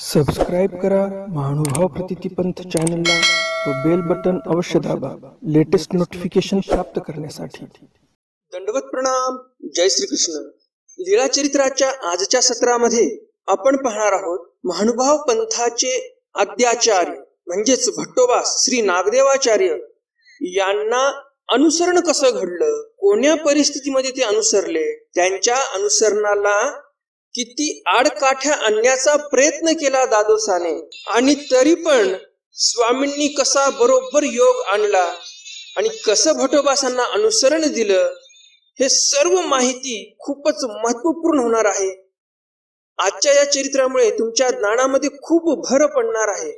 Subscribe करा महानुभाव प्रतिपंथ चॅनलला व बेल बटन अवश्य दाबा लेटेस्ट नोटिफिकेशन प्राप्त करण्यासाठी। दंडवत प्रणाम। जय श्री कृष्ण। लीळा चरित्राच्या आजच्या सत्रामध्ये आपण पाहणार आहोत महानुभाव पंथाचे आद्याचार्य म्हणजेच भट्टोबा श्री नागदेवाचार्य यांना अनुसरण कसं घडलं, कोण्या परिस्थितीमध्ये ते अनुसरले, त्यांच्या अनुसरणाला किती आडकाठ्या आणण्याचा प्रयत्न केला दादोसाने आणि तरी पण स्वामींनी कसा बरोबर योग आणला आणि कसं भट्टोबासांना अनुसरण दिलं, हे सर्व माहिती खूपच महत्वपूर्ण होणार आहे। आजच्या या चरित्रामुळे तुमच्या ज्ञानामध्ये खूप भर पडणार आहे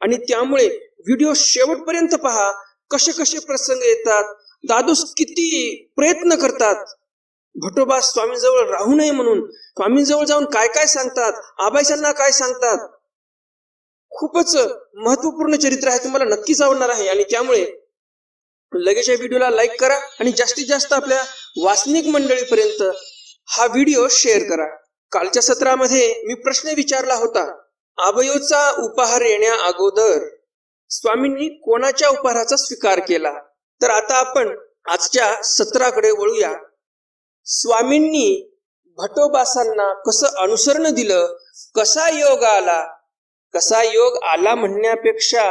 आणि त्यामुळे व्हिडिओ शेवटपर्यंत पहा। कसे कसे प्रसंग येतात, दादोस किती प्रयत्न करतात भट्टोबा स्वामींजवळ राहू नये म्हणून, स्वामींजवळ जाऊन काय काय सांगतात, आबाईसांना काय सांगतात। खूपच महत्वपूर्ण चरित्र आहे, तुम्हाला नक्कीच आवडणार आहे आणि त्यामुळे लगेच या व्हिडिओला लाईक करा आणि जास्तीत जास्त आपल्या वासनिक मंडळीपर्यंत हा व्हिडिओ शेअर करा। कालच्या सत्रामध्ये मी प्रश्न विचारला होता, आबयोचा उपहार येण्या अगोदर स्वामींनी कोणाच्या उपहाराचा स्वीकार केला। तर आता आपण आजच्या सत्राकडे वळूया। स्वामींनी भट्टोबासांना कसं अनुसरण दिलं, कसा योग आला, कसा योग आला म्हणण्यापेक्षा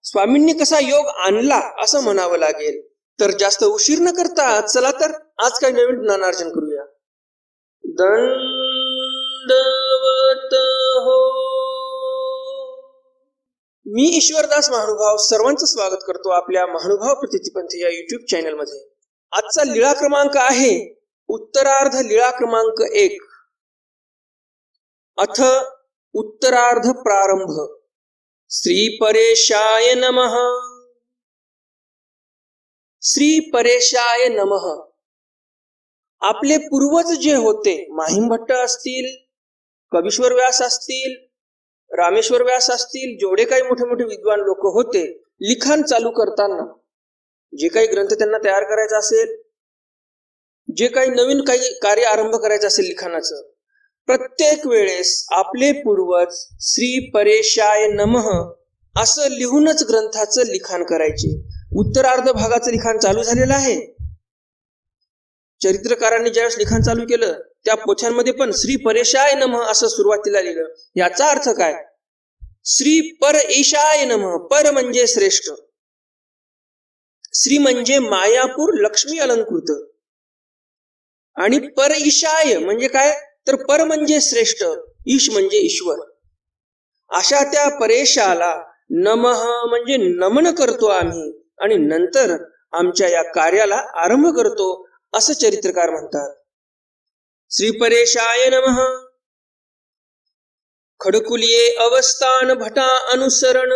स्वामींनी कसा योग आणला असं म्हणावं लागेल। तर जास्त उशीर न करता चला तर आज काही नवीन ज्ञानार्जन करूया। दंडवत हो। मी ईश्वरदास महानुभाव सर्वांचं स्वागत करतो आपल्या महानुभाव प्रतिपंथ या युट्यूब चॅनल मध्ये। आजचा लीळा क्रमांक आहे उत्तरार्ध लीळा क्रमांक 1 अथ उत्तरार्ध प्रारंभ। श्री परेशाय नमः। श्री परेशाय नमः। आपले पूर्वज जे होते, माहिम भट्ट असतील, कवीश्वर व्यास असतील, रामेश्वर व्यास असतील, जेवढे काही मोठे मोठे विद्वान लोक होते, लिखाण चालू करताना जे काही ग्रंथ त्यांना तयार करायचा असेल, जे काही नवीन काही कार्य आरंभ करायचं असेल लिखाणाचं, प्रत्येक वेळेस आपले पूर्वज श्री परेशाय नमः असं लिहूनच ग्रंथाचं लिखाण करायचे। उत्तरार्ध भागाचं लिखाण चालू झालेलं आहे। चरित्रकारांनी ज्यावेळेस लिखाण चालू केलं त्या पोथ्यांमध्ये पण श्री परेशाय नमः असं सुरुवातीला लिहिलं। याचा अर्थ काय? श्री पर ईशाय नमः। पर म्हणजे श्रेष्ठ, श्री म्हणजे मायापूर लक्ष्मी अलंकृत आणि पर ईशाय म्हणजे काय, तर पर म्हणजे श्रेष्ठ, ईश म्हणजे ईश्वर। अशा त्या परेशाला नमः म्हणजे नमन करतो आम्ही आणि नंतर आमच्या या कार्याला आरंभ करतो असं चरित्रकार म्हणतात। श्री परेशाय नमः। खडकुलिये अवस्थान भटा अनुसरण।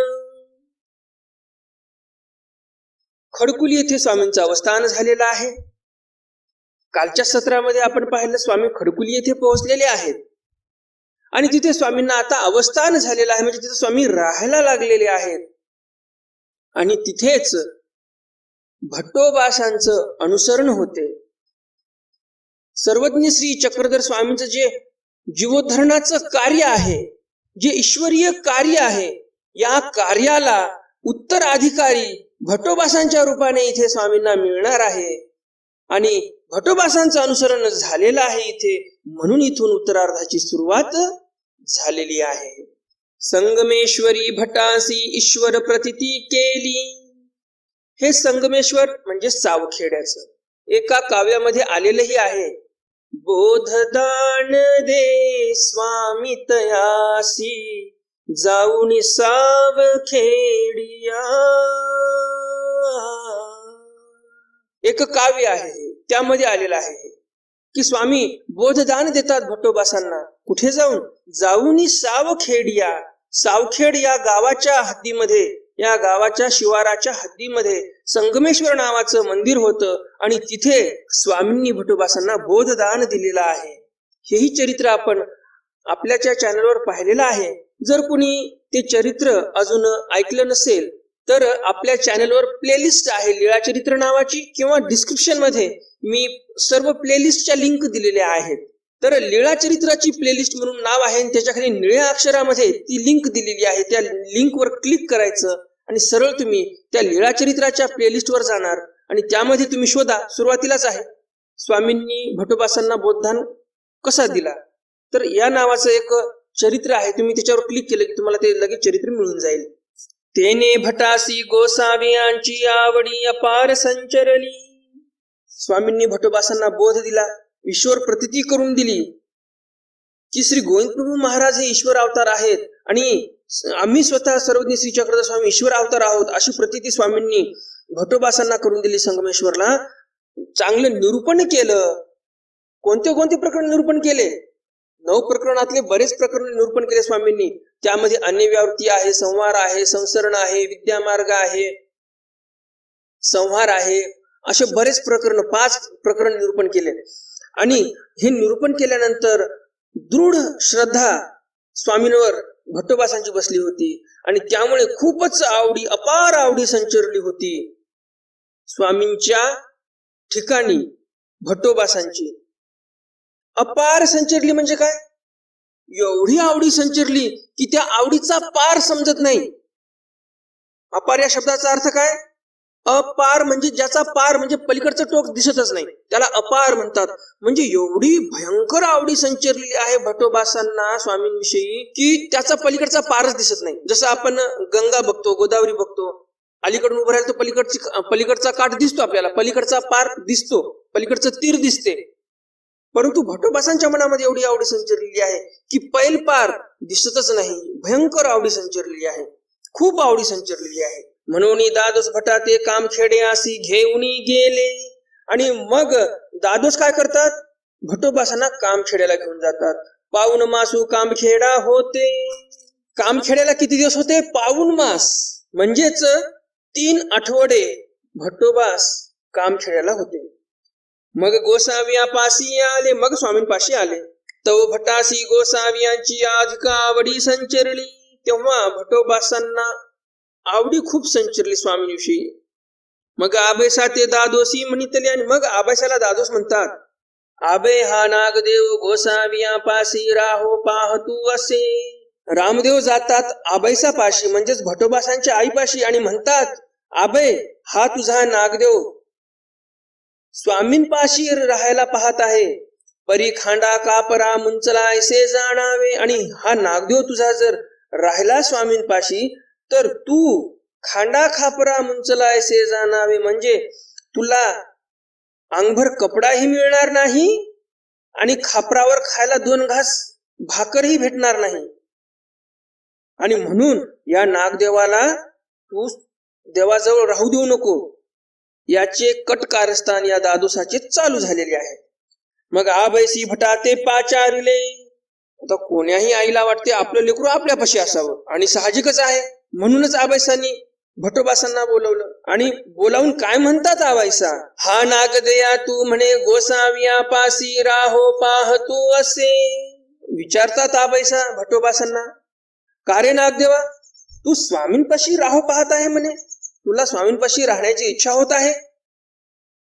खडकुली येथे स्वामींचं अवस्थान झालेलं आहे। कालच्या सत्रामध्ये आपण पाहिलं स्वामी खडकुली येथे पोहोचलेले आहेत आणि तिथे स्वामींना आता अवस्थान झालेलं आहे, म्हणजे तिथे स्वामी राहायला लागलेले आहेत आणि तिथेच भट्टोबासांचं अनुसरण होते। सर्वज्ञ श्री चक्रधर स्वामींचं जे जीवोद्धरणाचं कार्य आहे, जे ईश्वरीय कार्य आहे, या कार्याला उत्तराधिकारी भट्टोबासांच्या रूपाने इथे स्वामींना मिळणार आहे आणि भट्टोबासांचं अनुसरण झालेलं आहे इथे, म्हणून इथून उत्तरार्धाची सुरुवात झालेली आहे। संगमेश्वरी भटासी ईश्वर प्रतिती केली। हे संगमेश्वर म्हणजे सावखेड्याचं एका काव्यामध्ये आलेलंही आहे। बोधदान दे स्वामी तयासी जाऊन सावखेडिया, एक काव्य आहे त्यामध्ये आलेलं आहे की स्वामी बोधदान देतात भट्टोबासांना। कुठे जाऊन? जाऊनी सावखेडिया। सावखेड या गावाच्या हद्दीमध्ये, या गावाच्या शिवाराच्या हद्दीमध्ये संगमेश्वर नावाचं मंदिर होतं आणि तिथे स्वामींनी भट्टोबासांना बोधदान दिलेलं आहे। हेही चरित्र आपण आपल्याच्या चॅनलवर पाहिलेलं आहे। जर कुणी ते चरित्र अजून ऐकलं नसेल तर आपल्या चॅनलवर प्लेलिस्ट आहे लीळा चरित्र नावाची, किंवा डिस्क्रिप्शन मध्ये मी सर्व प्लेलिस्टच्या लिंक दिलेल्या आहेत, तर लीळा चरित्राची प्लेलिस्ट म्हणून नाव आहे आणि त्याच्याखाली निळ्या अक्षरामध्ये ती लिंक दिलेली आहे. त्या लिंकवर क्लिक करायचं आणि सरळ तुम्ही त्या लीळा चरित्राच्या प्लेलिस्टवर जाणार आणि त्यामध्ये तुम्ही शोधा. सुरुवातीलाच आहे स्वामींनी भटोबासांना बोधदान कसा दिला, तर या नावाचं एक चरित्र आहे. तुम्ही त्याच्यावर क्लिक केलं की तुम्हाला ते लगेच चरित्र मिळून जाईल. तेने भटासी गोसावियांची आवडी अपार संचरली. स्वामींनी भटोबासांना बोध दिला, ईश्वर प्रतीती करून दिली की श्री गोविंद प्रभू महाराज हे ईश्वर अवतार आहेत आणि आम्ही स्वतः सर्वज्ञ श्री चक्रधर स्वामी ईश्वर अवतार आहोत अशी प्रतीती स्वामींनी भटोबासांना करून दिली. संगमेश्वरला चांगलं निरूपण केलं. कोणते कोणते प्रकरण निरूपण केले? 9 प्रकरणातले बरेच प्रकरण निरूपण केले स्वामींनी. त्यामध्ये अन्यव्यावृत्ती आहे, संहार आहे, संसरण आहे, विद्यामार्ग आहे, संहार आहे, असे बरेच प्रकरण 5 प्रकरण निरूपण केले. आणि हे निरूपण केल्यानंतर दृढ श्रद्धा स्वामींवर भट्टोबासांची बसली होती आणि त्यामुळे खूपच आवडी, अपार आवडी संचरली होती स्वामींच्या ठिकाणी. भट्टोबासांची अपार संचरली म्हणजे काय? एवढी आवडी संचरली की त्या आवडीचा पार समजत नाही. अपार या शब्दाचा अर्थ काय? अपार म्हणजे ज्याचा पार म्हणजे पलीकडचं टोक दिसतच नाही, त्याला अपार म्हणतात. म्हणजे एवढी भयंकर आवडी संचरलेली आहे भट्टोबासांना स्वामींविषयी की त्याचा पलीकडचा पारच दिसत नाही. जसं आपण गंगा बघतो, गोदावरी बघतो, अलीकडून उभं राहिलं तर पलीकडचा काठ दिसतो आपल्याला, पलीकडचा पार दिसतो, पलीकडचं तीर दिसते. परंतु भट्टोबासांच्या मनामध्ये एवढी आवडी संचरलेली आहे की पैल पार दिसतच नाही. भयंकर आवडी संचरलेली आहे, खूप आवडी संचरलेली आहे. म्हणून दादोस भटा ते कामखेडे असी घेऊन गेले. आणि मग दादोस काय करतात? भट्टोबासांना कामखेड्याला घेऊन जातात. पाऊन मासू कामखेडा होते. कामखेड्याला किती दिवस होते? पाऊन मास, म्हणजेच 3 आठवडे भट्टोबास कामखेड्याला होते. मग गोसावियापाशी आले, मग स्वामींपाशी आले. तव भटासी गोसावियांची अधिक आवडी संचरली. तेव्हा भट्टोबासांना आवडी खूप संचरली स्वामींविषयी. मग आबैसा ते दादोसी म्हणितले. आणि मग आबैसाला दादोस म्हणतात. आबे हा नागदेव गोसावियापाशी राहो पाहतू असे. रामदेव जातात आबैसा पाशी म्हणजेच भट्टोबासांच्या आईपाशी आणि म्हणतात, आबे हा तुझा नागदेव स्वामींपाशी राहायला पाहत आहे. परी खांडा कापरा मुंचला ऐसे जाणावे. आणि हा नागदेव तुझा जर राहिला स्वामींपाशी तर तू खांडा खापरा मुंचला ऐसे जाणावे, म्हणजे तुला अंगभर कपडाही मिळणार नाही आणि खापरावर खायला 2 घास भाकरही भेटणार नाही. आणि म्हणून या नागदेवाला तू देवाजवळ राहू देऊ नको. याचे कट कारस्थान या दादोसाचे चालू झालेले आहे. मग आबैसी भटाते पाचारले. आता कोण्याही आईला वाटते आपलं लेकरू आपल्यापाशी असावं आणि साहजिकच आहे. म्हणूनच आबैसांनी भट्टोबासांना बोलवलं. आणि बोलावून काय म्हणतात आबैसा? हा नागदया तू म्हणे गोसावियापाशी राहो पाहतो असे. विचारतात आबैसा भट्टोबासांना, का रे नागदेवा तू स्वामींपाशी राहो पाहत आहे म्हणे, तुला स्वामींपाशी राहण्याची इच्छा होत आहे?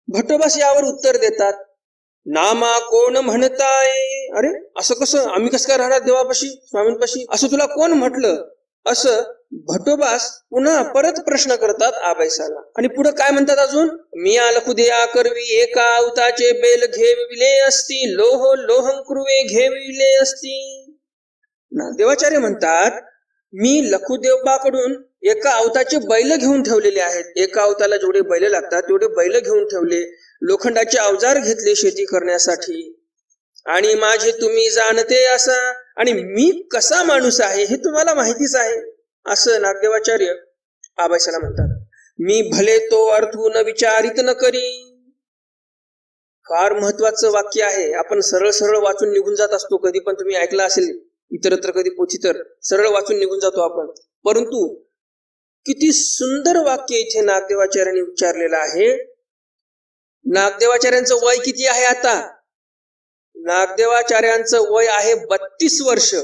भट्टोबास यावर उत्तर देतात, नामा कोण म्हणताय? अरे असं कसं, आम्ही कसं काय राहणार देवापाशी, स्वामींपाशी, असं तुला कोण म्हटलं? असं भट्टोबास पुन्हा परत प्रश्न करतात आबैसाला. आणि पुढे काय म्हणतात अजून? मी लखुदेया करवी एका अवताचे बेल घेविले असती, लोह लोहंकृवे घेविले असती. देवाचार्य म्हणतात, मी लखुदेवबाकडून एका अवताचे बैल घेऊन ठेवलेले आहेत. एका अवताला जेवढे बैल लागतात तेवढे बैल घेऊन ठेवले, लोखंडाचे अवजार घेतले शेती करण्यासाठी. आणि माझे तुम्ही जाणते असा, आणि मी कसा माणूस आहे हे तुम्हाला माहितीच आहे, असं नागदेवाचार्य आबैसाला म्हणतात. मी भले तो अर्थून विचारित न करी. फार महत्वाचं वाक्य आहे. आपण सरळ सरळ वाचून निघून जात असतो. कधी पण तुम्ही ऐकलं असेल इतरत्र कधी पोथी, तर सरळ वाचून निघून जातो आपण. परंतु किती सुंदर वाक्य इथे नागदेवाचार्यांनी उच्चारलेलं आहे. नागदेवाचार्यांचं वय किती आहे आता? नागदेवाचार्यांचं वय आहे 32 वर्ष.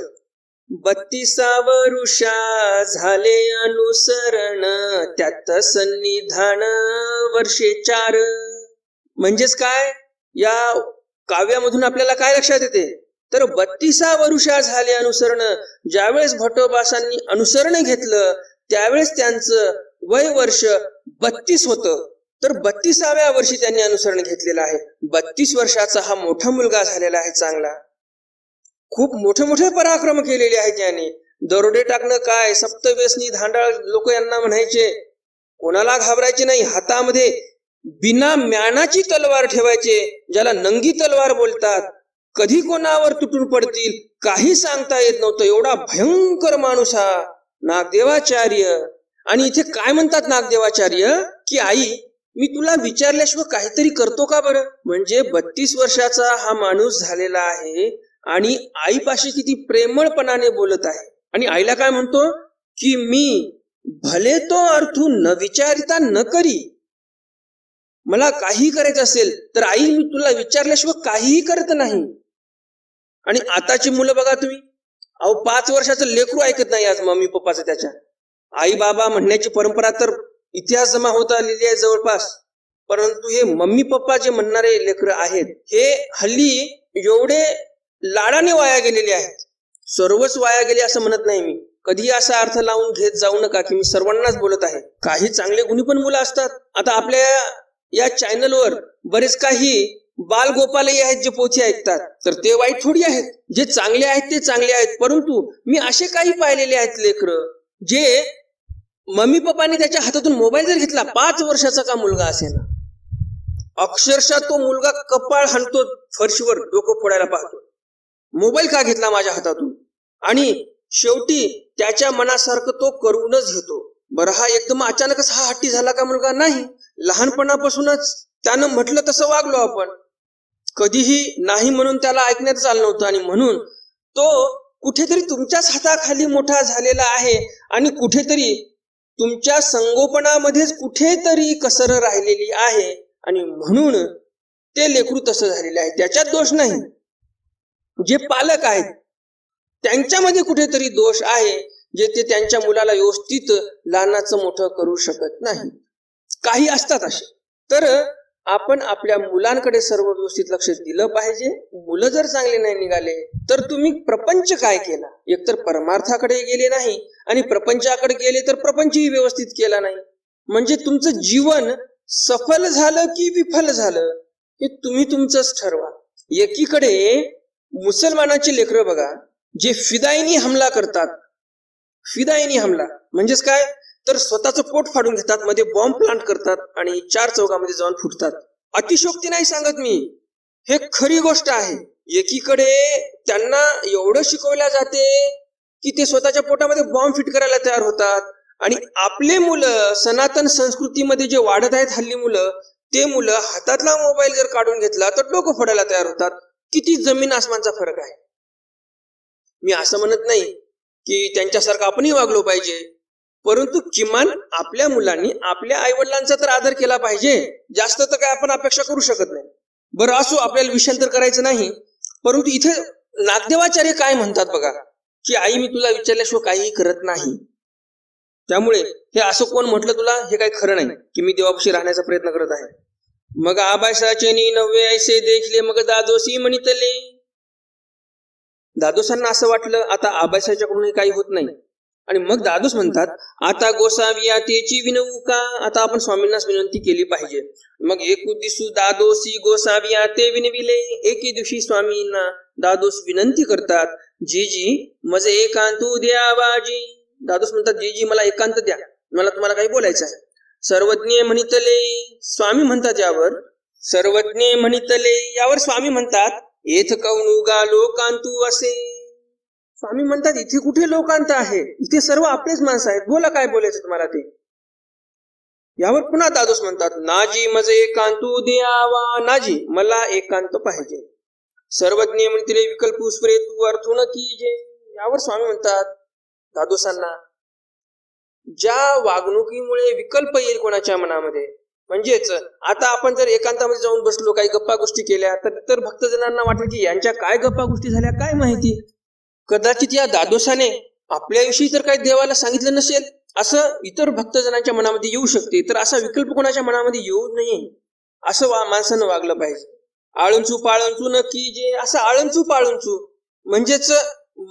32 वर्षा झाले अनुसरण, त्यात सन्निधान वर्षे 4. म्हणजेच काय, या काव्यामधून आपल्याला काय लक्षात येते तर 32 वर्षा झाले अनुसरण. ज्यावेळेस भट्टोबासांनी अनुसरण घेतलं त्यावेळेस त्यांचं वय वर्ष 32 होतं. तर 32व्या वर्षी त्यांनी अनुसरण घेतलेलं आहे. 32 वर्षाचा हा मोठा मुलगा झालेला आहे. चांगला खूप मोठे मोठे पराक्रम केलेले आहेत त्याने. दरोडे टाकणं काय, सप्तव्यसनी धांडाळ लोक यांना म्हणायचे. कोणाला घाबरायचे नाही. हातामध्ये बिना म्यानाची तलवार ठेवायचे, ज्याला नंगी तलवार बोलतात. कधी कोणावर तुटून पडतील काही सांगता येत नव्हतं. एवढा भयंकर माणूस हा नागदेवाचार्य. आणि इथे काय म्हणतात नागदेवाचार्य की आई मी तुला विचारल्याशिवाय काहीतरी करतो का बरं. म्हणजे 32 वर्षाचा हा माणूस झालेला आहे आणि आईपाशी किती प्रेमळपणाने बोलत आहे. आणि आईला काय म्हणतो की मी भले तो अर्थू न विचारिता न करी. मला काही करायचं असेल तर आई मी तुला विचारल्याशिवाय काहीही करत नाही. आणि आताची मुलं बघा तुम्ही, 5 वर्षाचं लेकरू ऐकत नाही आज मम्मी पप्पाचं. त्याच्या आई बाबा म्हणण्याची परंपरा तर इतिहास जमा होत आलेली आहे जवळपास. परंतु हे मम्मी पप्पा जे म्हणणारे लेकरं आहेत हे हल्ली एवढे लाडाने वाया गेलेले आहेत. सर्वच वाया गेले असं म्हणत नाही मी. कधी असा अर्थ लावून घेत जाऊ नका की मी सर्वांनाच बोलत आहे. काही चांगले गुणी पण मुलं असतात. आता आपल्या या चॅनलवर बरेच काही बालगोपालही आहेत जे पोथी ऐकतात. तर ते वाईट थोडी आहेत. जे चांगले आहेत ते चांगले आहेत. परंतु मी असे काही पाहिलेले आहेत लेकरं जे मम्मी पप्पाने त्याच्या हातातून मोबाईल जर घेतला, 5 वर्षाचा का मुलगा असेल, अक्षरशः तो मुलगा कपाळ हाणतो फरशीवर, डोकं फोडायला पाहतो. मोबाईल का घेतला माझ्या हातातून. आणि शेवटी त्याच्या मनासारखं तो करूनच घेतो. बरं हा एकदम अचानकच हा हट्टी झाला का मुलगा नाही. लहानपणापासूनच त्यानं म्हटलं तसं वागलो आपण. कधीही नाही म्हणून त्याला ऐकण्यात आलं नव्हतं. आणि म्हणून तो कुठेतरी तुमच्याच हाताखाली मोठा झालेला आहे आणि कुठेतरी तुमच्या संगोपनामध्येच कुठेतरी कसर राहिलेली आहे. आणि म्हणून ते लेकरू तसं झालेले आहे. त्याच्यात दोष नाही. जे पालक आहेत त्यांच्यामध्ये कुठेतरी दोष आहे, जे ते त्यांच्या मुलाला व्यवस्थित लहानाचं मोठं करू शकत नाही. काही असतात असे. तर आपण आपल्या मुलांकडे सर्व व्यवस्थित लक्ष दिलं पाहिजे. मुलं जर चांगले नाही निघाले तर तुम्ही प्रपंच काय केला. एकतर परमार्थाकडे गेले नाही आणि प्रपंचाकडे गेले तर प्रपंचही व्यवस्थित केला नाही. म्हणजे तुमचं जीवन सफल झालं की विफल झालं हे तुम्ही तुमचंच ठरवा. एकीकडे मुसलमानाची लेकरं बघा जे फिदाईनी हमला करतात. फिदाईनी हमला म्हणजेच काय तर स्वतःचं पोट फाडून घेतात, मध्ये बॉम्ब प्लांट करतात आणि 4 चौकामध्ये जाऊन फुटतात. अतिशोक्ती नाही सांगत मी, हे खरी गोष्ट आहे. एकीकडे त्यांना एवढं शिकवल्या जाते की ते स्वतःच्या पोटामध्ये बॉम्ब फिट करायला तयार होतात. आणि आपले मुलं सनातन संस्कृतीमध्ये जे वाढत आहेत हल्ली मुलं, ते मुलं हातातला मोबाईल जर काढून घेतला तर डोकं फोडायला तयार होतात. किती जमीन आसमानचा फरक आहे. मी असं म्हणत नाही की त्यांच्यासारखं आपणही वागलो पाहिजे, परंतु किमान आपल्या मुलांनी आपल्या आईवडिलांचा तर आदर केला पाहिजे. जास्त तर काय आपण अपेक्षा करू शकत नाही. बरं असो, आपल्याला विषयांतर करायचं नाही. परंतु इथे नागदेवाचार्य काय म्हणतात बघा की आई मी तुला विचारल्याशिवाय काही करत नाही. त्यामुळे हे असं कोण म्हटलं तुला हे काही खरं नाही की मी देवापाशी राहण्याचा प्रयत्न करत आहे. मग आबासाचे नव्हे ऐसे देखले मग दादोसी म्हणितले. दादोसांना असं वाटलं आता आबासाच्याकडूनही काही होत नाही. आणि मग दादोस म्हणतात आता गोसाविया तेची विनवू का. आता आपण स्वामींनाच विनंती केली पाहिजे. मग एक दिवशी दादोसी गोसाविया ते विनविले. एके दिवशी स्वामींना दादोस विनंती करतात जीजी मजे एकांतू द्यावाजी. दादोस म्हणतात जीजी मला एकांत द्या, मला तुम्हाला काही बोलायचं आहे. सर्वज्ञ म्हणितले. स्वामी म्हणतात यावर सर्वज्ञ म्हणितले. यावर स्वामी म्हणतात येथ कौनु गा लोकांतू असे. स्वामी म्हणतात इथे कुठे लोकांत आहे, इथे सर्व आपलेच माणसं आहेत, बोला काय बोलायचं तुम्हाला ते. यावर पुन्हा दादोस म्हणतात नाजी मजे एकांतू द्यावा. नाजी मला एकांत पाहिजे. सर्वज्ञ म्हणितले विकल्प उस्परे तू अर्थून कीजे. यावर स्वामी म्हणतात दादोसांना ज्या वागणुकीमुळे विकल्प येईल कोणाच्या मनामध्ये, म्हणजेच आता आपण जर एकांतामध्ये जाऊन बसलो काही गप्पा गोष्टी केल्या तर इतर भक्तजनांना वाटेल की यांच्या काय गप्पा गोष्टी झाल्या काय माहिती. कदाचित या दादोसाने आपल्याविषयी तर काही देवाला सांगितलं नसेल असं इतर भक्तजनांच्या मनामध्ये येऊ शकते. तर असा विकल्प कोणाच्या मनामध्ये येऊ नये असं माणसानं वागलं पाहिजे. आळंचू पाळंचू न की जे, असं आळंचू पाळंचू म्हणजेच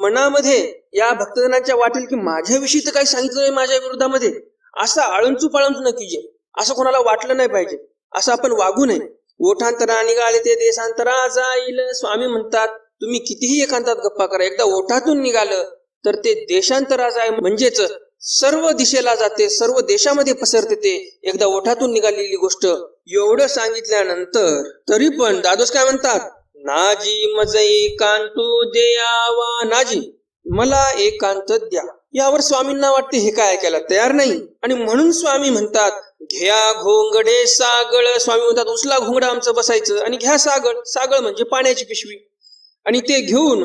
मनामध्ये या भक्तजनांच्या वाटेल की माझ्याविषयी तर काही सांगितलं नाही माझ्या विरोधामध्ये, असं आळंचू पाळंचू न की जे, असं कोणाला वाटलं नाही पाहिजे, असं आपण वागू नये. ओठांतरा निघाले ते देशांतरा जाईल. स्वामी म्हणतात तुम्ही कितीही एकांतात गप्पा करा, एकदा ओठातून निघालं तर ते देशांतरा जाय, म्हणजेच सर्व दिशेला जाते, सर्व देशामध्ये पसरते. ते एकदा ओठातून निघालेली गोष्ट. एवढं सांगितल्यानंतर तरी पण दादोस काय म्हणतात, नाजी मज एकांतो द्यावा, नाजी मला एकांत द्या. यावर स्वामींना वाटते हे काय ऐकायला तयार नाही, आणि म्हणून स्वामी म्हणतात घ्या घोंगडे सागळ. स्वामी म्हणतात उचला घोंगडा आमचं बसायचं आणि घ्या सागळ. सागळ म्हणजे पाण्याची पिशवी. आणि ते घेऊन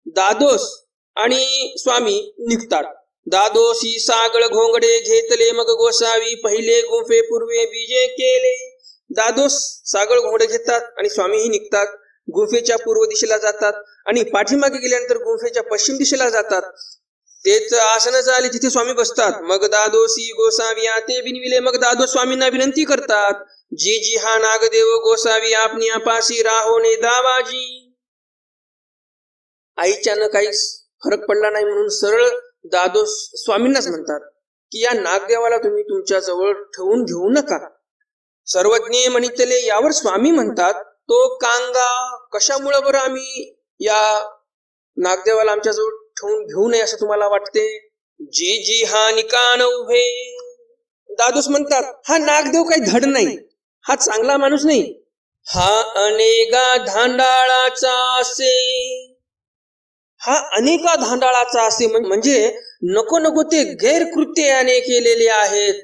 दादोस आणि स्वामी निघतात. दादोसी सागळ घोंगडे घेतले मग गोसावी, पहिले गुंफे पूर्वे बीजे केले. दादोस सागळ घोंगडे घेतात आणि स्वामीही निघतात. गुंफेच्या पूर्व दिशेला जातात आणि पाठीमागे गेल्यानंतर गुंफेच्या पश्चिम दिशेला जातात. तेच आसन झाले तिथे स्वामी बसतात. मग दादोसी गोसावी आते विनविले. मग दादोस स्वामींना विनंती करतात, जी जी हा नागदेव गोसावी आपनी अपासी राहोने दावाजी. आईच्यानं काही फरक पडला नाही म्हणून सरळ दादोस स्वामींनाच म्हणतात की या नागदेवाला तुम्ही तुमच्या जवळ ठेवून घेऊ नका. सर्वज्ञ म्हणितले. यावर स्वामी म्हणतात तो कांगा, कशामुळे बरं आम्ही या नागदेवाला आमच्या जवळ ठेवून घेऊ नये असं तुम्हाला वाटते. जी जी हा निकान उभे. दादोस म्हणतात हा नागदेव काही धड नाही, हा चांगला माणूस नाही, हा अनेका धांडाळाचा असे. हा अनेका धांडाळाचा असे म्हणजे नको नको ते गैरकृत्य याने केलेले आहेत,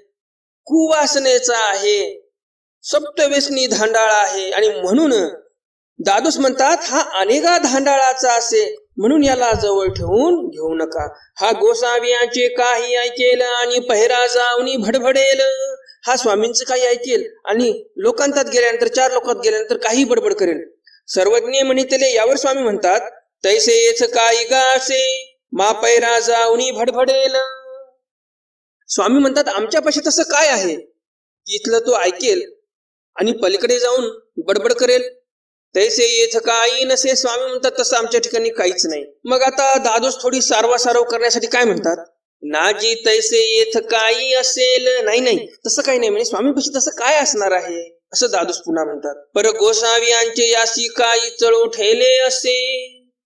कुवासनेचा आहे, सप्तव्यसनी धांडाळा आहे. आणि म्हणून दादोस म्हणतात हा अनेका धांडाळाचा असे, म्हणून याला जवळ ठेवून घेऊ नका. हा गोसावियाचे काही ऐकेल आणि पहिरा जाऊनी भडभडेल. हा स्वामींचं काही ऐकेल आणि लोकांतात गेल्यानंतर, 4 लोकात गेल्यानंतर काही बडबड करेल. सर्वज्ञ म्हणितले. यावर स्वामी म्हणतात तैसे येथ काही गासे, मा पैरा जाऊनी भडभडेल. स्वामी म्हणतात आमच्यापाशी तसं काय आहे इथलं तो ऐकेल आणि पलीकडे जाऊन बडबड करेल. तैसे येथ काही नसे. स्वामी म्हणतात तसं आमच्या ठिकाणी काहीच नाही. मग आता दादोस थोडी सारवासारव करण्यासाठी काय म्हणतात, नाजी तैसे येथ काही असेल. नाही नाही तसं काही नाही म्हणजे स्वामीपाशी तसं काय असणार आहे असं दादोस पुन्हा म्हणतात. पर गोसावियांचे यासी काही चळो ठेले असे.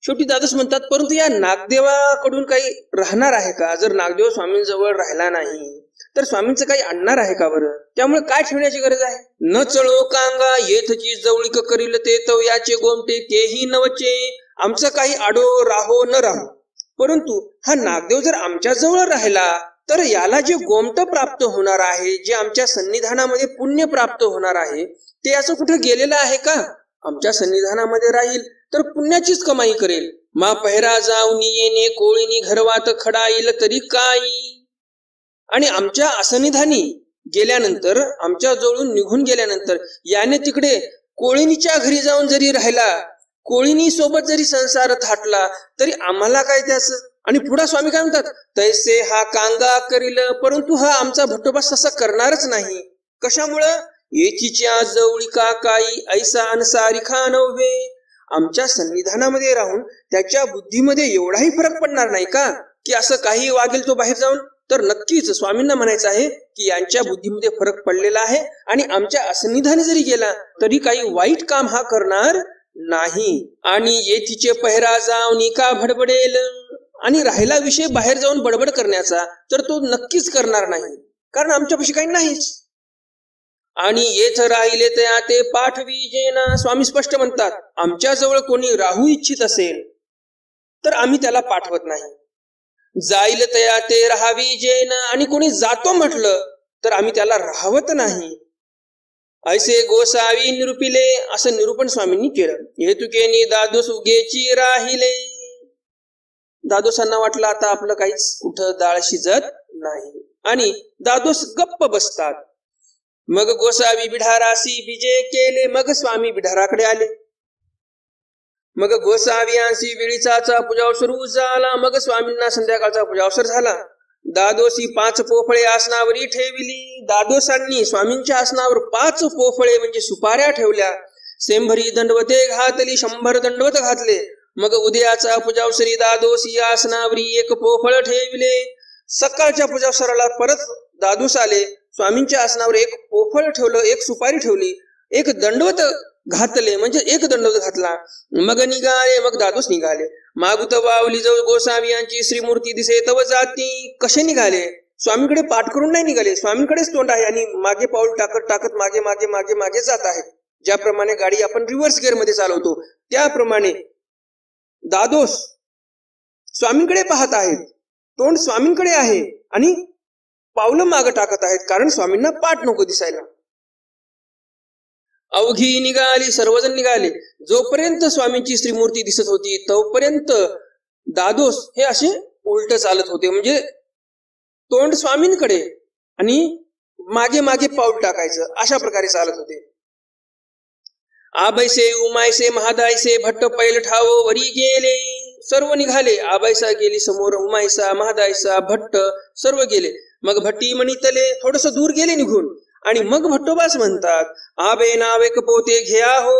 शेवटी दादोस म्हणतात परंतु या नागदेवाकडून काही राहणार आहे का? जर नागदेव स्वामींजवळ राहिला नाही तर स्वामींचं काही आणणार आहे का बरं? त्यामुळे काय ठेवण्याची गरज आहे? न चळो कांगा येथची जवळीक करील ते तवयाचे गोमटे तेही नवचे. आमचं काही आडो राहो न राहो, परंतु हा नागदेव जर आमच्या जवळ राहिला तर याला जे गोमट प्राप्त होणार आहे, जे आमच्या सन्निधानामध्ये पुण्य प्राप्त होणार आहे, ते असं कुठे गेलेलं आहे का? आमच्या सन्निधानामध्ये राहील तर पुण्याचीच कमाई करेल. मा पहिरा जाऊन येणे कोळीनी घरवात खडा येईल तरी काही. आणि आमच्या असन्निधानी गेल्यानंतर, आमच्या जवळून निघून गेल्यानंतर याने तिकडे कोळीनीच्या घरी जाऊन जरी राहिला, कोळीनी सोबत जरी संसार थाटला तरी आम्हाला काय त्याच? आणि पुढे स्वामी काय म्हणतात, तैसे हा कांगा करील. परंतु हा आमचा भट्टोबास तसा करणारच नाही. कशामुळं? येचीच्या जवळिका काही ऐसा अनसारी खानवे. आमच्या सन्निधानामध्ये राहून त्याच्या बुद्धीमध्ये एवढाही फरक पडणार नाही का की असं काही वागेल तो बाहेर जाऊन? तर नक्कीच स्वामींना म्हणायचं आहे की यांच्या बुद्धीमध्ये फरक पडलेला आहे आणि आमच्या असन्निधानी जरी गेला तरी काही वाईट काम हा करणार नाही. आणि येथीचे पहिरा जाऊन का भडबडेल. आणि राहिला विषय बाहेर जाऊन बडबड करण्याचा, तर तो नक्कीच करणार नाही, कारण आमच्यापाशी काही नाहीच. आणि येथ राहिले त्या ते पाठविजेना. स्वामी स्पष्ट म्हणतात आमच्या जवळ कोणी राहू इच्छित असेल तर आम्ही त्याला पाठवत नाही. जाईल तया ते राहावी जेन. आणि कोणी जातो म्हटलं तर आम्ही त्याला राहवत नाही. ऐसे गोसावी निरूपिले. असं निरूपण स्वामींनी केलं. हेतुकेनी दादोस उगेची राहिले. दादोसांना वाटलं आता आपलं काहीच कुठं डाळ शिजत नाही आणि दादोस गप्प बसतात. मग गोसावी बिढारासी बिजे केले. मग स्वामी बिढाराकडे आले. मग गोसावियांशी वेळीचा पूजावसर झाला. मग स्वामींना संध्याकाळचा पूजावसर झाला. दादोसी 5 पोफळे आसनावरी ठेविली. दादोसांनी स्वामींच्या आसनावर 5 पोफळे म्हणजे सुपाऱ्या ठेवल्या. सेंभरी दंडवते घातली 100 दंडवत घातले. मग उद्याचा पूजावसरी दादोस या आसनावरी एक पोफळ ठेवले. सकाळच्या पूजावसराला परत दादोस आले. स्वामींच्या आसनावर एक पोफळ ठेवलं, एक सुपारी ठेवली, एक दंडवत घातले, म्हणजे एक दंडवत घातला. मग निघाले. मग दादोस निघाले. मागुत वावली जवळ गोसावी यांची श्रीमूर्ती दिसे तव जाती. कसे निघाले? स्वामींकडे पाठ करून नाही निघाले. स्वामींकडेच तोंड आहे आणि मागे पाऊल टाकत टाकत मागे मागे मागे मागे जात आहे. ज्याप्रमाणे गाडी आपण रिव्हर्स गिअर मध्ये चालवतो त्याप्रमाणे दादोस स्वामींकडे पाहत आहेत. तोंड स्वामींकडे आहे आणि पावलं मागे टाकत आहेत, कारण स्वामींना पाठ नको दिसायला. अवघी निघाली. सर्वजण निघाले. जोपर्यंत स्वामींची श्रीमूर्ती दिसत होती तोपर्यंत दादोस हे असे उलट चालत होते, म्हणजे तोंड स्वामींकडे आणि मागे मागे पाऊल टाकायचं, अशा प्रकारे चालत होते. आबाईसे उमायसे महादायसे भट्ट पैल ठावो वरी गेले. सर्व निघाले. आबाईसा गेली समोर, उमाईसा महादायसा भट्ट सर्व गेले. मग भट्टी म्हणितले थोडस दूर गेले निघून. आणि मग भट्टोबास म्हणतात, आबे नावे पोते घ्या हो.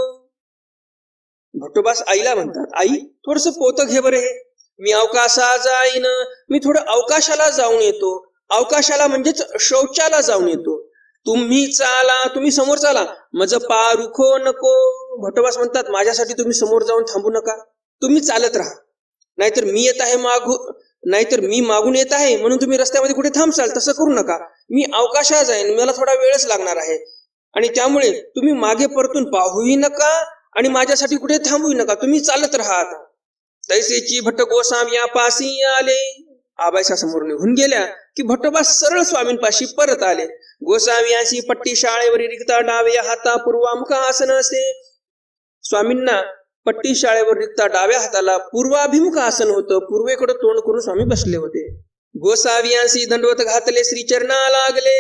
भट्टोबास आईला म्हणतात, आई थोडस पोत घे बरे, मी अवकाशा जाईन, मी थोडं अवकाशाला जाऊन येतो. अवकाशाला म्हणजेच शौचाला जाऊन येतो. तुम्ही चाला, तुम्ही समोर चाला, मज पारुखो नको. भट्टोबास म्हणतात, माझ्यासाठी तुम्ही समोर जाऊन थांबू नका, तुम्ही चालत राहा. नाहीतर मी येत आहे नाहीतर मी मागून येत आहे म्हणून तुम्ही रस्त्यामध्ये कुठे थांबसाल, तसं करू नका. मी अवकाशात जाईन, मला थोडा वेळच लागणार आहे आणि त्यामुळे तुम्ही मागे परतून पाहूही नका आणि माझ्यासाठी कुठे थांबूही नका, तुम्ही चालत राहा. तैसेची भट्ट गोसावी या पासी आले. आबाईसा समोर निघून गेल्या की भट्टोबा सरळ स्वामींपाशी परत आले. गोसावियासी पट्टी शाळेवरी रिक्ता डाव्या हाता पूर्वामुख आसन असे. स्वामींना पट्टी शाळेवर रिक्ता डाव्या हाताला पूर्वाभिमुख आसन होतं. पूर्वेकडे तोंड करून स्वामी बसले होते. गोसावियांशी दंडवत घातले, श्रीचरणा लागले.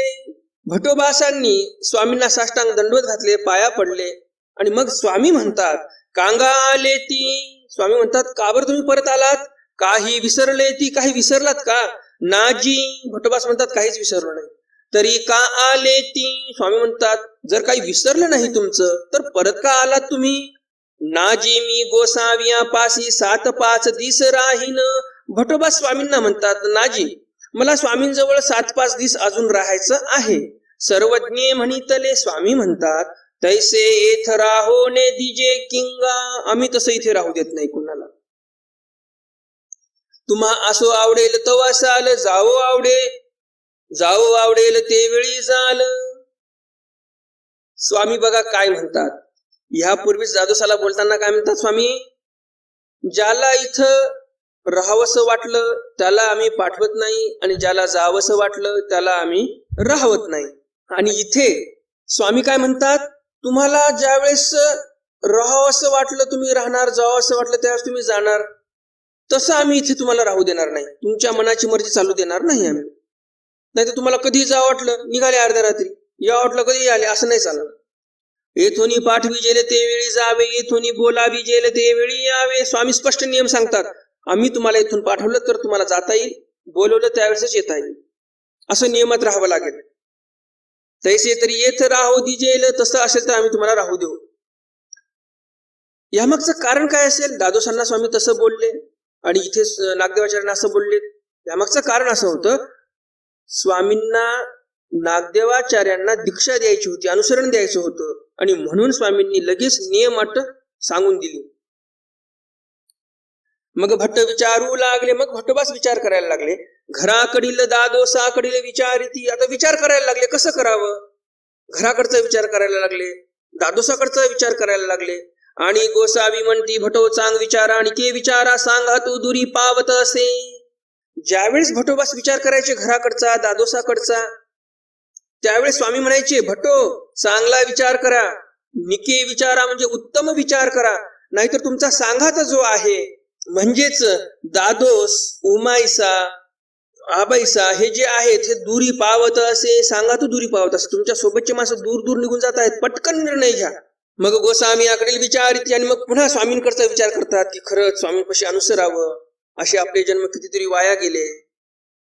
भट्टोबासांनी स्वामींना साष्टांग दंडवत घातले, पाया पडले आणि मग स्वामी म्हणतात, कांगा आले ती. स्वामी म्हणतात, का बरं तुम्ही परत आलात? काही विसरले ती, काही विसरलात का? नाजी. भट्टोबास म्हणतात, काहीच विसरलो नाही. तरी का आले ती? स्वामी म्हणतात, जर काही विसरलं नाही तुमचं तर परत का आलात तुम्ही? नाजी मी गोसाविया पासी 7-5 दिस राहीन. भट्टोबा स्वामींना म्हणतात, नाजी मला स्वामींजवळ 7-5 दिवस अजून राहायचं आहे. सर्वज्ञ म्हणितले. स्वामी म्हणतात, तैसे येथ राहो ने दिजे किंगा. आम्ही तसं इथे राहू देत नाही कुणाला. तुम्हा असो आवडेल तवा साल, जावो आवडेल ते वेळी जाल. स्वामी बघा काय म्हणतात. ह्यापूर्वीच दादोसाला बोलताना काय म्हणतात स्वामी, ज्याला इथं राहावंसं वाटलं त्याला आम्ही पाठवत नाही आणि ज्याला जावंसं वाटलं त्याला आम्ही राहवत नाही. आणि इथे स्वामी काय म्हणतात, तुम्हाला ज्यावेळेस राहावंसं वाटलं तुम्ही राहणार, जावंसं वाटलं त्यावेळेस तुम्ही जाणार. तसं आम्ही इथे तुम्हाला राहू देणार नाही, तुमच्या मनाची मर्जी चालू देणार नाही आम्ही. नाही तर तुम्हाला कधी जावं वाटलं निघाले अर्ध्या रात्री, या वाटलं कधी आले, असं नाही चालणार. येथोनी पाठवी जेले ते वेळी जावे, येथोनी बोलावी जेले ते वेळी यावे. स्वामी स्पष्ट नियम सांगतात, आम्ही तुम्हाला इथून पाठवलं तर तुम्हाला जाता येईल, बोलवलं त्यावेळेसच येता येईल, असं नियमात राहावं लागेल. तैसे तरी येथ राहू दिजेल, तसं असेल तर आम्ही तुम्हाला राहू देऊ. यामागचं कारण काय असेल? दादोसांना स्वामी तसं बोलले आणि इथे नागदेवाचार्यांना असं बोलले. यामागचं कारण असं होतं, स्वामींना नागदेवाचार्यांना दीक्षा द्यायची होती, अनुसरण द्यायचं होतं आणि म्हणून स्वामींनी लगेच नियम अट सांगून दिली. मग भट्ट विचारू लागले. मग भट्टोबास विचार करायला लागले. घराकडील दादोसाकडील विचारिती. आता विचार करायला लागले, कसं करावं? घराकडचा विचार करायला लागले, दादोसाकडचा विचार करायला लागले. आणि गोसावी म्हणती, भटो चांग विचारा आणि के विचारा सांगा तू दुरी पावत असे. ज्यावेळेस भट्टोबास विचार करायचे घराकडचा दादोसाकडचा, त्यावेळेस स्वामी म्हणायचे, भट्टो चांगला विचार करा, निके विचारा म्हणजे उत्तम विचार करा, नाहीतर तुमचा सांगात जो आहे म्हणजेच दादोस, उमाईसा, आबाईसा हे जे आहेत हे दुरी पावत असे. सांगा तू दुरी पावत असे, तुमच्या सोबतचे माणसं दूर दूर निघून जात आहेत, पटकन निर्णय घ्या. मग गोसामीकडील विचारित आणि मग पुन्हा स्वामींकडचा विचार करतात की खरंच स्वामींपाशी अनुसरावं, असे आपले जन्म कितीतरी वाया गेले,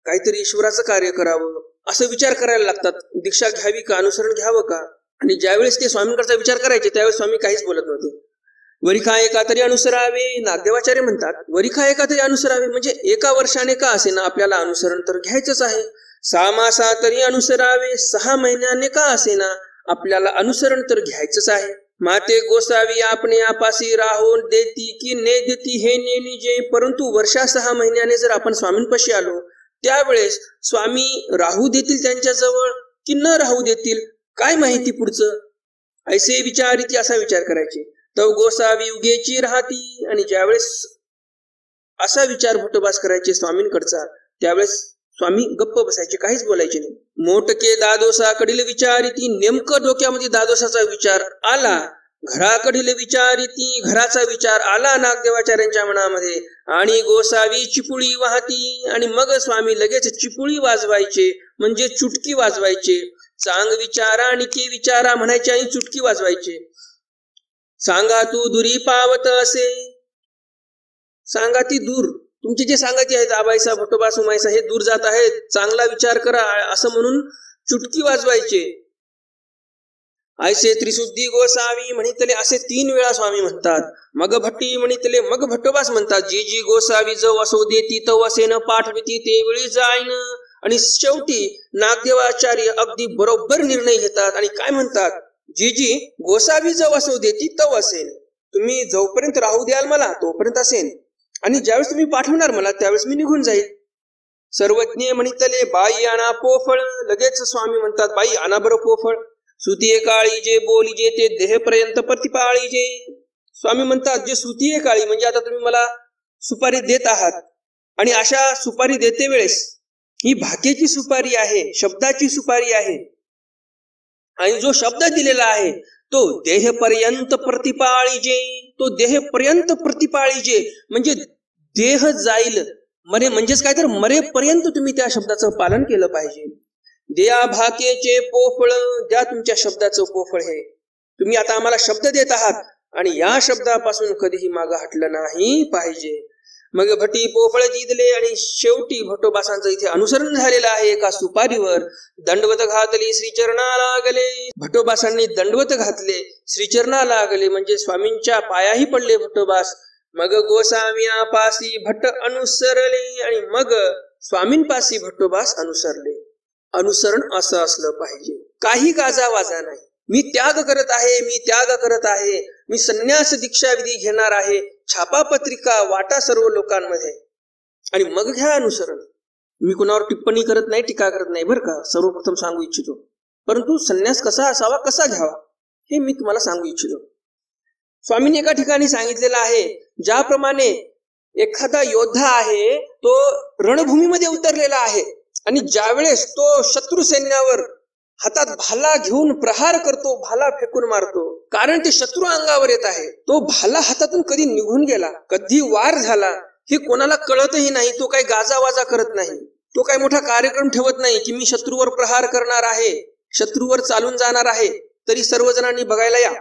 काहीतरी ईश्वराचं कार्य करावं, असं विचार करायला लागतात. दीक्षा घ्यावी का, अनुसरण घ्यावं का, आणि ज्यावेळेस ते स्वामींकडचा विचार करायचे त्यावेळेस स्वामी काहीच बोलत नव्हते. वरिखा एका तरी अनुसरावे, नागदेवाचार्य म्हणतात वरिखा एका तरी अनुसरावे म्हणजे एका वर्षाने का असेना आपल्याला अनुसरण तर घ्यायचंच आहे. 6 मासा तरी अनुसरावे, 6 महिन्याने का असेना आपल्याला अनुसरण तर घ्यायचंच आहे. माते गोसावी आपणे आपासी राहून देती की ने देती हे नेनी जे. परंतु वर्षा 6 महिन्याने जर आपण स्वामींपाशी आलो त्यावेळेस स्वामी राहू देतील त्यांच्याजवळ की न राहू देतील काय माहिती पुढचं. ऐसे विचारिती असा विचार करायचे. तो गोसावी उगेची राहती. आणि ज्यावेळेस असा विचार भट्टोबास करायचे स्वामींकडचा त्यावेळेस स्वामी गप्प बसायचे, काहीच बोलायचे नाही. मोठके दादोसाकडील विचारिती. नेमकं डोक्यामध्ये दादोसाचा विचार आला. घराकडील विचारिती. घराचा विचार आला नागदेवाचार्यांच्या मनामध्ये. आणि गोसावी चिपुळी वाहती. आणि मग स्वामी लगेच चिपुळी वाजवायचे म्हणजे चुटकी वाजवायचे. चांग विचारा निके विचारा म्हणायचे आणि चुटकी वाजवायचे. सांगा तू दुरी पावत असे. सांगा ती दूर, तुमचे जे सांगायचे आहेत आबाईसा भट्टोबा सुमाईसा हे दूर जात आहेत, चांगला विचार करा असं म्हणून चुटकी वाजवायचे. ऐसे त्रिशुद्धी गोसावी म्हणितले असे 3 वेळा स्वामी म्हणतात. मग भट्टी म्हणितले मग भट्टोबास म्हणतात. जी जी गोसावी जव असो देती तव असेन पाठविती ते वेळी जाईन. आणि शेवटी नागदेवाचार्य अगदी बरोबर निर्णय घेतात आणि काय म्हणतात. जी जी गोसावी जव असो देती तव असेन. तुम्ही जोपर्यंत राहू द्याल मला तोपर्यंत असेन आणि ज्यावेळेस तुम्ही पाठवणार मला त्यावेळेस मी निघून जाईल. सर्वज्ञ म्हणितले बाई आणा पोफळ. लगेच स्वामी म्हणतात बाई आणा बरं पोफळ. सुतीये काळी जे बोली जे ते देहपर्यंत प्रतिपाळी जे. स्वामी म्हणतात जे सुतीये काळी म्हणजे आता तुम्ही मला सुपारी देत आहात आणि अशा सुपारी देते वेळेस ही भाकेची सुपारी आहे, शब्दाची सुपारी आहे. आणि जो शब्द दिलेला आहे तो देहपर्यंत प्रतिपाळीजे. तो देहपर्यंत प्रतिपाळीजे म्हणजे देह जाईल मरे म्हणजेच काय तर मरेपर्यंत तुम्ही त्या शब्दाचं पालन केलं पाहिजे. द्या भाकेचे पोफळ. द्या तुमच्या शब्दाचं पोफळ. हे तुम्ही आता आम्हाला शब्द देत आहात आणि या शब्दापासून कधीही मागं हटलं नाही पाहिजे. मग भटी पोफळ जिंकले आणि शेवटी भट्टोबासांचं इथे अनुसरण झालेलं आहे. एका सुपारीवर दंडवत घातली श्रीचरणा लागले. भट्टोबासांनी दंडवत घातले, श्रीचरणा लागले म्हणजे स्वामींच्या पायाही पडले भट्टोबास. मग गोसाव्या पासी भट्ट अनुसरले आणि मग स्वामींपासी भट्टोबास अनुसरले. अनुसरण असं असलं पाहिजे, काही गाजावाजा नाही. मी त्याग करत आहे, मी त्याग करत आहे, मी संन्यास दीक्षा विधी घेणार आहे, छापा पत्रिका वाटा सर्व लोकांमध्ये आणि मग घ्या अनुसरण. मी कुणावर टिप्पणी करत नाही, टीका करत नाही बरं का, सर्वप्रथम सांगू इच्छितो. परंतु संन्यास कसा असावा, कसा घ्यावा हे मी तुम्हाला सांगू इच्छितो. स्वामींनी एका ठिकाणी सांगितलेलं आहे, ज्याप्रमाणे एखादा योद्धा आहे तो रणभूमीमध्ये उतरलेला आहे आणि ज्यावेळेस तो शत्रू सैन्यावर हातात भाला घेऊन प्रहार करतो, भाला फेकून मारतो, कारण ते शत्रू अंगावर येत आहे. तो भाला हातातून कधी निघून गेला, कधी वार झाला हे कोणाला कळतही नाही. तो काही गाजावाजा करत नाही, तो काही मोठा कार्यक्रम ठेवत नाही की मी शत्रूवर प्रहार करणार आहे, शत्रूवर चालून जाणार आहे तरी सर्वजणांनी बघायला या,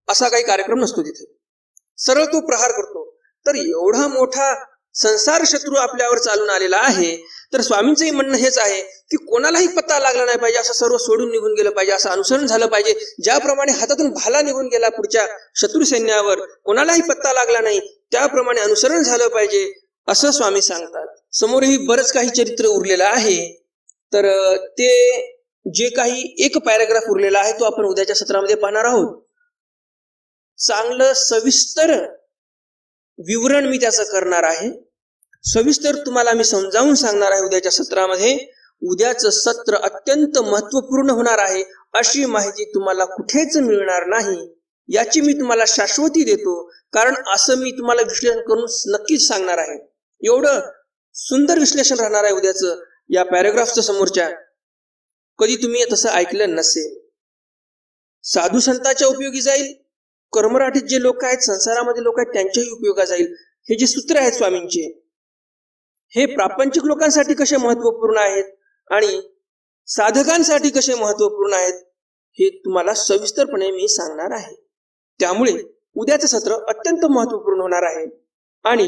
असा काही कार्यक्रम नसतो तिथे. सरळ तो प्रहार करतो. तर एवढा मोठा संसार शत्रू आपल्यावर चालून आलेला आहे, तर स्वामींचंही म्हणणं हेच आहे की कोणालाही पत्ता लागला नाही पाहिजे, असं सर्व सोडून निघून गेलं पाहिजे, असं अनुसरण झालं पाहिजे. ज्याप्रमाणे हातातून भाला निघून गेला पुढच्या शत्रू सैन्यावर, कोणालाही पत्ता लागला नाही, त्याप्रमाणे अनुसरण झालं पाहिजे असं स्वामी सांगतात. समोरही बरंच काही चरित्र उरलेलं आहे, तर ते जे काही एक पॅराग्राफ उरलेला आहे तो आपण उद्याच्या सत्रामध्ये पाहणार आहोत. चांगलं सविस्तर विवरण मी त्याचं करणार आहे, सविस्तर तुम्हाला मी समजावून सांगणार आहे उद्याच्या सत्रामध्ये. उद्याचं सत्र अत्यंत महत्वपूर्ण होणार आहे, अशी माहिती तुम्हाला कुठेच मिळणार नाही याची मी तुम्हाला शाश्वती देतो. कारण असं मी तुम्हाला विश्लेषण करून नक्कीच सांगणार आहे. एवढं सुंदर विश्लेषण राहणार आहे उद्याचं या पॅराग्राफचं समोरच्या, कधी तुम्ही तसं ऐकलं नसेल. साधू संतांच्या उपयोगी जाईल, कर्मराठीत जे लोक आहेत, संसारामध्ये लोक आहेत त्यांच्याही उपयोगा जाईल. हे जे सूत्र आहेत स्वामींचे हे प्रापंचिक लोकांसाठी कसे महत्वपूर्ण आहेत आणि साधकांसाठी कसे महत्वपूर्ण आहेत हे तुम्हाला सविस्तरपणे मी सांगणार आहे. त्यामुळे उद्याचं सत्र अत्यंत महत्वपूर्ण होणार आहे आणि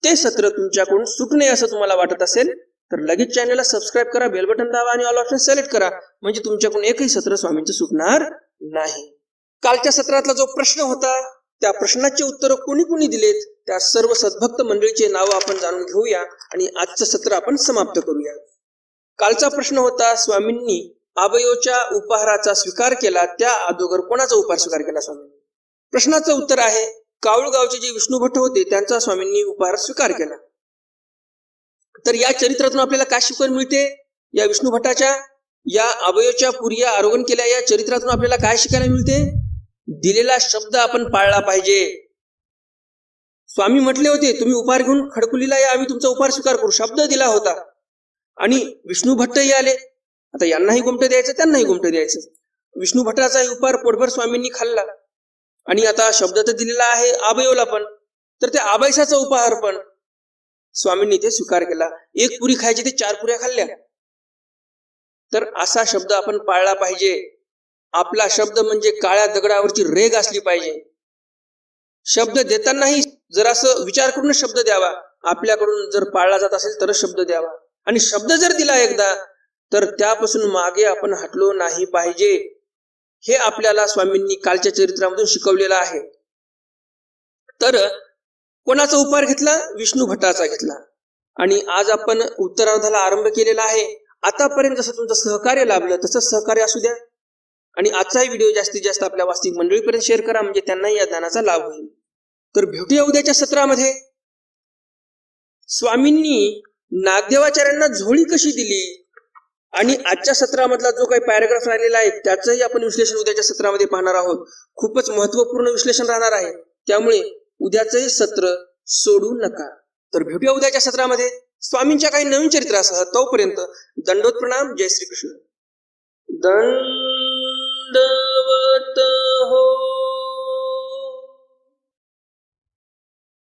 ते सत्र तुमच्याकडून सुटू नये असं तुम्हाला वाटत असेल तर लगेच चॅनलला सबस्क्राईब करा, बेल बटन दाबा आणि ऑल ऑप्शन सिलेक्ट करा, म्हणजे तुमच्याकडून एकही सत्र स्वामींचं सुटणार नाही. कालच्या सत्रातला जो प्रश्न होता त्या प्रश्नाचे उत्तर कोणी कोणी दिलेत त्या सर्व सद्भक्त मंडळीचे नाव आपण जाणून घेऊया आणि आजचं सत्र आपण समाप्त करूया. कालचा प्रश्न होता, स्वामींनी आबयोच्या उपहाराचा स्वीकार केला त्या अगोदर कोणाचा उपहार स्वीकार केला स्वामींनी? प्रश्नाचं उत्तर आहे, कावळगावचे जे विष्णू भट्ट होते त्यांचा स्वामींनी उपहार स्वीकार केला. तर या चरित्रातून आपल्याला काय शिकवण मिळते? या विष्णू भट्टाच्या या आबयोच्या पुरिया आरोहण केल्या या चरित्रातून आपल्याला काय शिकायला मिळते? दिलेला शब्द आपण पाळला पाहिजे. स्वामी म्हटले होते तुम्ही उपहार घेऊन खडकुलीला या, आम्ही तुमचा उपहार स्वीकार करू, शब्द दिला होता. आणि विष्णू भट्टही आले. आता यांनाही गोमटं द्यायचं त्यांनाही गोमटं द्यायचं. विष्णू भट्टाचाही उपहार पोटभर स्वामींनी खाल्ला आणि आता शब्द तर दिलेला आहे आबयोला पण, तर त्या आबाईसाचा उपहार पण स्वामींनी ते स्वीकार केला. एक पुरी खायची ते 4 पुऱ्या खाल्ल्या. तर असा शब्द आपण पाळला पाहिजे. आपला शब्द म्हणजे काळ्या दगडावरची रेघ असली पाहिजे. शब्द देतानाही जरासं विचार करून शब्द द्यावा. आपल्याकडून जर पाळला जात असेल तरच शब्द द्यावा. आणि शब्द जर दिला एकदा तर त्यापासून मागे आपण हटलो नाही पाहिजे. हे आपल्याला स्वामींनी कालच्या चरित्रामधून शिकवलेलं आहे. तर कोणाचा उपहार घेतला? विष्णू भट्टाचा घेतला. आणि आज आपण उत्तरार्धाला आरंभ केलेला आहे. आतापर्यंत जसं तुमचं सहकार्य लाभलं तसंच सहकार्य असू द्या. आणि आजचाही व्हिडिओ जास्तीत जास्त आपल्या वास्तविक मंडळीपर्यंत शेअर करा, म्हणजे त्यांनाही या ज्ञानाचा लाभ होईल. तर भेटूया उद्याच्या सत्रामध्ये. स्वामींनी नागदेवाचार्यांना झोळी कशी दिली आणि आजच्या सत्रामधला जो काही पॅराग्राफ राहिलेला आहे त्याचंही आपण विश्लेषण उद्याच्या सत्रामध्ये पाहणार आहोत. खूपच महत्वपूर्ण विश्लेषण राहणार आहे, त्यामुळे उद्याचंही सत्र सोडू नका. तर भेटूया उद्याच्या सत्रामध्ये स्वामींच्या काही नवीन चरित्रासह. तोपर्यंत दंडोत प्रणाम. जय श्रीकृष्ण. दंडवत हो.